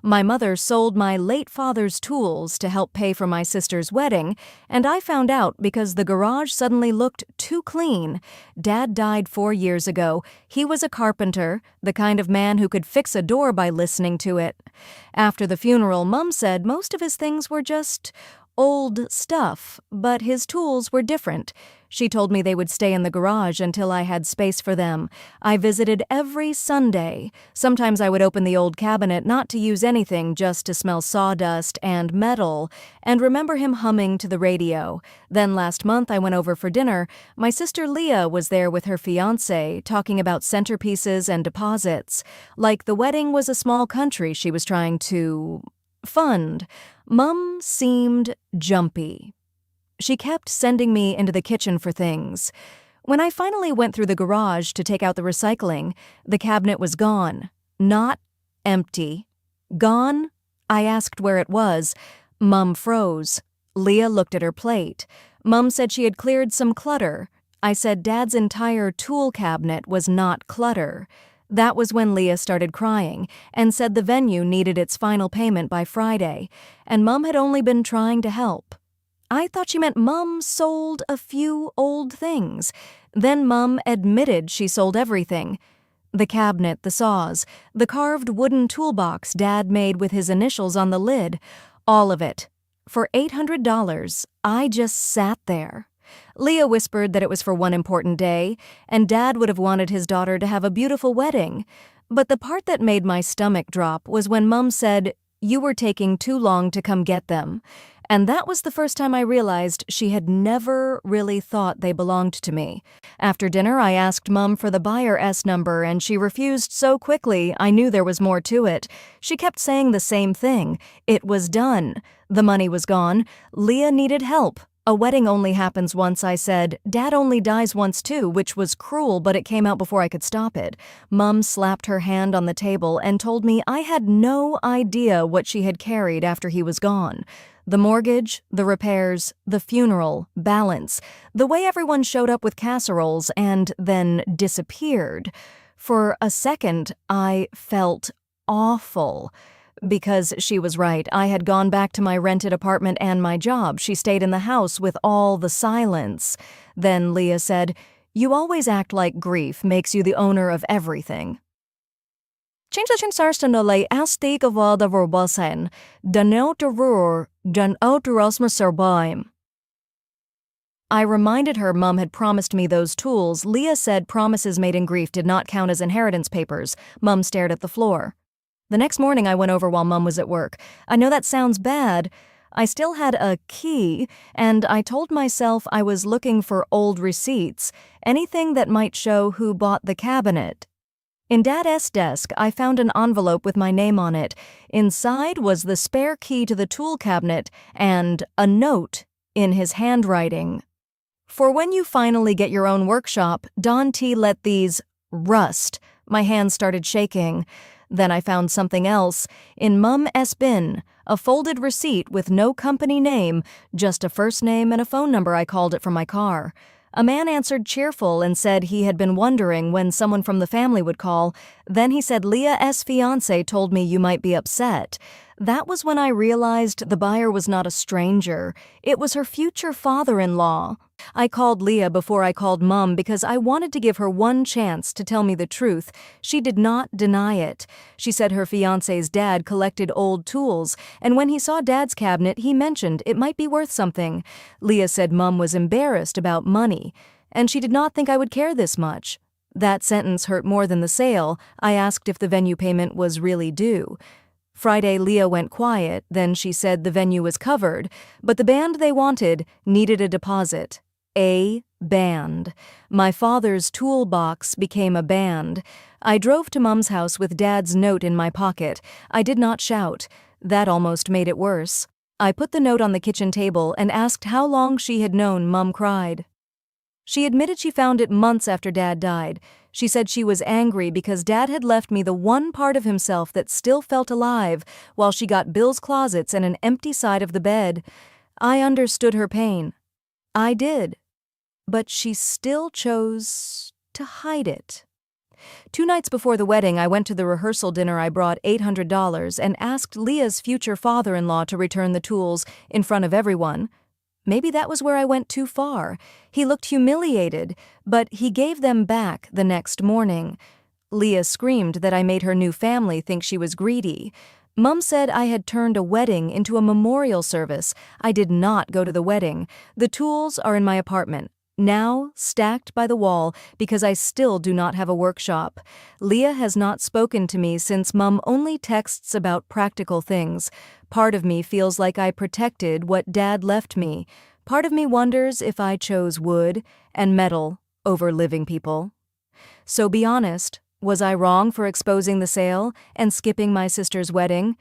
My mother sold my late father's tools to help pay for my sister's wedding, and I found out because the garage suddenly looked too clean. Dad died 4 years ago. He was a carpenter, the kind of man who could fix a door by listening to it. After the funeral, Mum said most of his things were just old stuff, but his tools were different. She told me they would stay in the garage until I had space for them. I visited every Sunday. Sometimes I would open the old cabinet not to use anything, just to smell sawdust and metal, and remember him humming to the radio. Then last month I went over for dinner. My sister Leah was there with her fiancé, talking about centerpieces and deposits. Like the wedding was a small country she was trying to fund. Mum seemed jumpy. She kept sending me into the kitchen for things. When I finally went through the garage to take out the recycling, the cabinet was gone. Not empty. Gone? I asked where it was. Mum froze. Leah looked at her plate. Mum said she had cleared some clutter. I said Dad's entire tool cabinet was not clutter. That was when Leah started crying and said the venue needed its final payment by Friday, and Mum had only been trying to help. I thought she meant Mum sold a few old things. Then Mum admitted she sold everything. The cabinet, the saws, the carved wooden toolbox Dad made with his initials on the lid, all of it. For $800, I just sat there. Leah whispered that it was for one important day, and Dad would have wanted his daughter to have a beautiful wedding. But the part that made my stomach drop was when Mum said, "You were taking too long to come get them." And that was the first time I realized she had never really thought they belonged to me. After dinner, I asked Mum for the buyer S number, and she refused so quickly I knew there was more to it. She kept saying the same thing. It was done. The money was gone. Leah needed help. A wedding only happens once, I said. Dad only dies once too, which was cruel, but it came out before I could stop it. Mum slapped her hand on the table and told me I had no idea what she had carried after he was gone. The mortgage, the repairs, the funeral, balance, the way everyone showed up with casseroles and then disappeared. For a second, I felt awful. Because she was right. I had gone back to my rented apartment and my job. She stayed in the house with all the silence. Then Leah said, "You always act like grief makes you the owner of everything." I reminded her Mum had promised me those tools. Leah said promises made in grief did not count as inheritance papers. Mum stared at the floor. The next morning I went over while Mum was at work. I know that sounds bad. I still had a key, and I told myself I was looking for old receipts, anything that might show who bought the cabinet. In Dad's desk, I found an envelope with my name on it. Inside was the spare key to the tool cabinet and a note in his handwriting. "For when you finally get your own workshop, Don T. let these rust." My hands started shaking. Then I found something else. In Mum S. bin, a folded receipt with no company name, just a first name and a phone number. I called it from my car. A man answered cheerful and said he had been wondering when someone from the family would call. Then he said, "Leah's fiancé told me you might be upset." That was when I realized the buyer was not a stranger. It was her future father-in-law. I called Leah before I called Mum because I wanted to give her one chance to tell me the truth. She did not deny it. She said her fiancé's dad collected old tools, and when he saw Dad's cabinet, he mentioned it might be worth something. Leah said Mum was embarrassed about money, and she did not think I would care this much. That sentence hurt more than the sale. I asked if the venue payment was really due. Friday, Leah went quiet. Then she said the venue was covered, but the band they wanted needed a deposit. A band. My father's toolbox became a band. I drove to Mum's house with Dad's note in my pocket. I did not shout. That almost made it worse. I put the note on the kitchen table and asked how long she had known Mum cried. She admitted she found it months after Dad died. She said she was angry because Dad had left me the one part of himself that still felt alive, while she got Bill's closets and an empty side of the bed. I understood her pain. I did. But she still chose to hide it. 2 nights before the wedding, I went to the rehearsal dinner. I brought $800 and asked Leah's future father-in-law to return the tools in front of everyone. Maybe that was where I went too far. He looked humiliated, but he gave them back the next morning. Leah screamed that I made her new family think she was greedy. Mum said I had turned a wedding into a memorial service. I did not go to the wedding. The tools are in my apartment, now stacked by the wall because I still do not have a workshop. Leah has not spoken to me since Mum only texts about practical things. Part of me feels like I protected what Dad left me. Part of me wonders if I chose wood and metal over living people. So be honest, was I wrong for exposing the sale and skipping my sister's wedding?